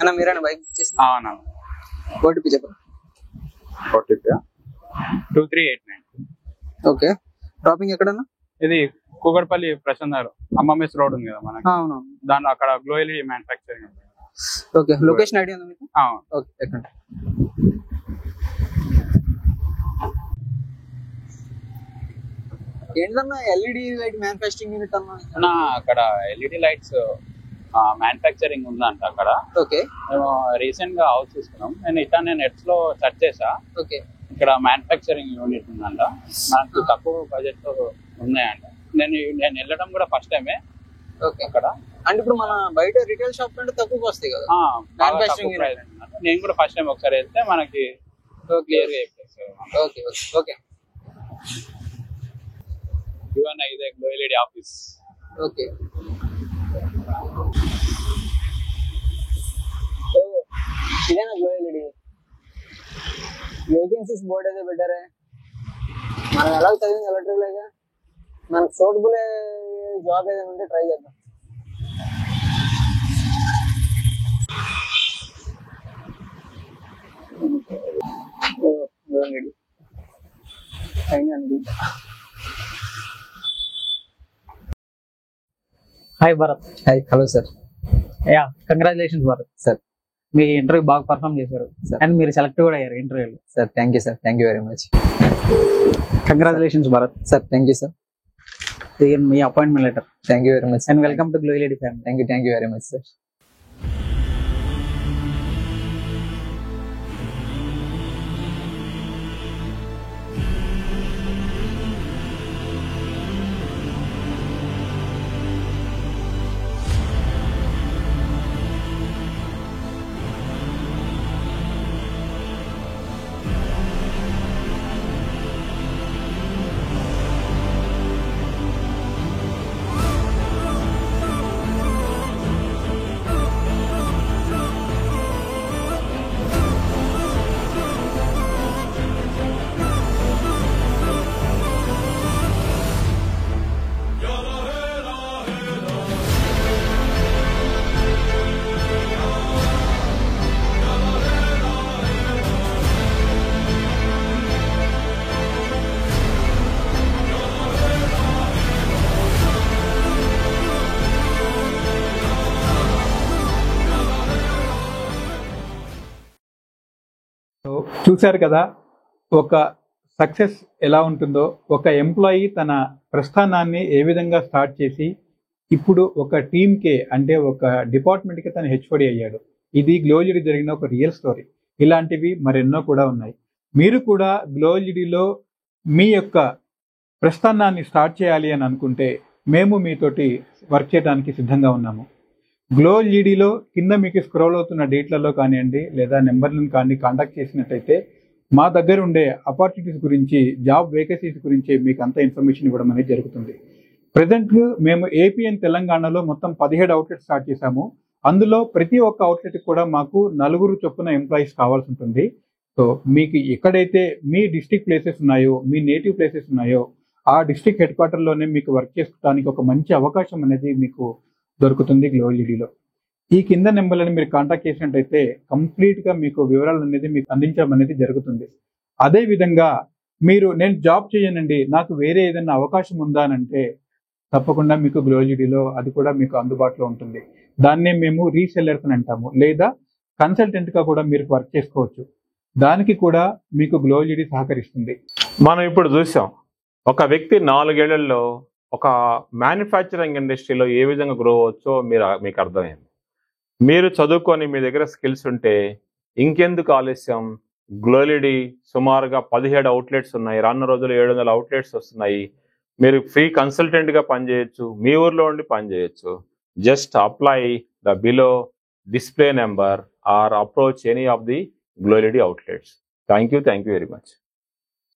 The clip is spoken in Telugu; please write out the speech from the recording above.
అన్న మీరేనా బైక్ చేసి అవునా ఓటీపీ చెప్పండి. ఓటీపీ 2389. ఓకే, డ్రాపింగ్ ఎక్కడన్నా? ఇది కూకట్పల్లి ప్రశాంత్ నగర్ అమ్మమేస్ రోడ్ ఉంది కదా మనకి, అవును. దాంట్లో అక్కడ glow LED manufacturing. Okay, location idea ఉందా మీకు? ఓకే, ఎక్కడ? ఏంటన్నా ఎల్ఈడి లైట్ మ్యానుఫ్యాక్చరింగ్ యూనిట్ అన్నా? అక్కడ ఎల్ఈడి లైట్స్ మ్యానుఫ్యాక్చరింగ్ ఉందంట అక్కడ. ఓకే, మేము రీసెంట్ గా హౌస్ తీసుకున్నాం. నేను నెట్స్ లో సెర్చ్ చేసా. ఓకే, ఇక్కడ మ్యానుఫ్యాక్చరింగ్ యూనిట్ ఉందంట, మనకు తక్కువ బడ్జెట్ తో ఉన్నాయంట. నేను వెళ్ళడం కూడా ఫస్ట్ టైమే. ఓకే, అక్కడ అంటే ఇప్పుడు మన బయట రిటైల్ షాప్ కంటే తక్కువకి వస్తాయి కదా మ్యానుఫ్యాక్చరింగ్ యూనిట్. నేను కూడా ఫస్ట్ టైం ఒకసారి వెళ్తే మనకి క్లియర్ గా చెప్పేస్తారు. ఓకే ఓకే ఓకే, ఇవన్నీ ఇదే గ్లో ఎల్ఈడి ఆఫీస్. ఓకే, ఇదేనా గ్లో ఎల్ఈడి? వేకెన్సీస్ బోర్డ్ అయితే బెటరే. మనం ఎలా చదివింది ఎలక్ట్రికల్, మనకు సూటబుల్ జాబ్ ఏదైనా ఉంటే ట్రై చేద్దాం. Hi Bharat. Hi, hello sir. Yeah, congratulations Bharat sir. మీ ఇంటర్వ్యూ బాగా పర్ఫామ్ చేశారు అండ్ మీరు సెలెక్ట్ కూడా అయ్యారు ఇంటర్వ్యూలో. Sir thank you sir, thank you very much. Congratulations Bharat. Sir thank you sir. మీ appointment letter. Thank you very much and welcome to glow LED family. Thank you very much sir. చూశారు కదా, ఒక సక్సెస్ ఎలా ఉంటుందో. ఒక ఎంప్లాయీ తన ప్రస్థానాన్ని ఏ విధంగా స్టార్ట్ చేసి ఇప్పుడు ఒక టీమ్కే అంటే ఒక డిపార్ట్మెంట్కి తను హెచ్ఓడి అయ్యాడు. ఇది గ్లో ఎల్ఈడి జరిగిన ఒక రియల్ స్టోరీ. ఇలాంటివి మరెన్నో కూడా ఉన్నాయి. మీరు కూడా గ్లో ఎల్ఈడిలో మీ యొక్క ప్రస్థానాన్ని స్టార్ట్ చేయాలి అని అనుకుంటే మేము మీతోటి వర్క్ చేయడానికి సిద్ధంగా ఉన్నాము. గ్లో ఎల్ఈడిలో కింద మీకు స్క్రోల్ అవుతున్న డేట్లలో కానివ్వండి లేదా నెంబర్లను కానీ కాంటాక్ట్ చేసినట్టయితే మా దగ్గర ఉండే ఆపర్చునిటీస్ గురించి, జాబ్ వేకెన్సీస్ గురించి మీకు అంత ఇన్ఫర్మేషన్ ఇవ్వడం అనేది జరుగుతుంది. ప్రజెంట్ మేము ఏపీ అండ్ తెలంగాణలో మొత్తం 17 అవుట్లెట్స్ స్టార్ట్ చేశాము. అందులో ప్రతి ఒక్క అవుట్లెట్ కూడా మాకు 4 చొప్పున ఎంప్లాయీస్ కావాల్సి ఉంటుంది. సో మీకు ఎక్కడైతే మీ డిస్ట్రిక్ట్ ప్లేసెస్ ఉన్నాయో, మీ నేటివ్ ప్లేసెస్ ఉన్నాయో ఆ డిస్ట్రిక్ట్ హెడ్ క్వార్టర్లోనే మీకు వర్క్ చేసుకోవడానికి ఒక మంచి అవకాశం అనేది మీకు దొరుకుతుంది గ్లో ఎల్ఈడిలో. ఈ కింద నెంబర్లను మీరు కాంటాక్ట్ చేసినట్టయితే కంప్లీట్గా మీకు వివరాలు అనేది మీకు అందించడం అనేది జరుగుతుంది. అదేవిధంగా మీరు నేను జాబ్ చేయనండి, నాకు వేరే ఏదైనా అవకాశం ఉందా అని అంటే తప్పకుండా మీకు గ్లో ఎల్ఈడిలో అది కూడా మీకు అందుబాటులో ఉంటుంది. దాన్నే మేము రీసెల్లర్స్ అని అంటాము, లేదా కన్సల్టెంట్గా కూడా మీరు వర్క్ చేసుకోవచ్చు. దానికి కూడా మీకు గ్లో ఎల్ఈడి సహకరిస్తుంది. మనం ఇప్పుడు చూసాం ఒక వ్యక్తి 4 ఏళ్లలో ఒక మ్యానుఫ్యాక్చరింగ్ ఇండస్ట్రీలో ఏ విధంగా గ్రో అవచ్చో మీకు అర్థమైంది. మీరు చదువుకొని మీ దగ్గర స్కిల్స్ ఉంటే ఇంకెందుకు ఆలస్యం? గ్లో ఎల్ఈడి సుమారుగా 17 అవుట్లెట్స్ ఉన్నాయి. రానున్న రోజుల్లో 700 అవుట్లెట్స్ వస్తున్నాయి. మీరు ఫ్రీ కన్సల్టెంట్గా పనిచేయచ్చు, మీ ఊర్లో ఉండి పనిచేయచ్చు. Just apply the below display number or approach any of the glow LED outlets. Thank you very much.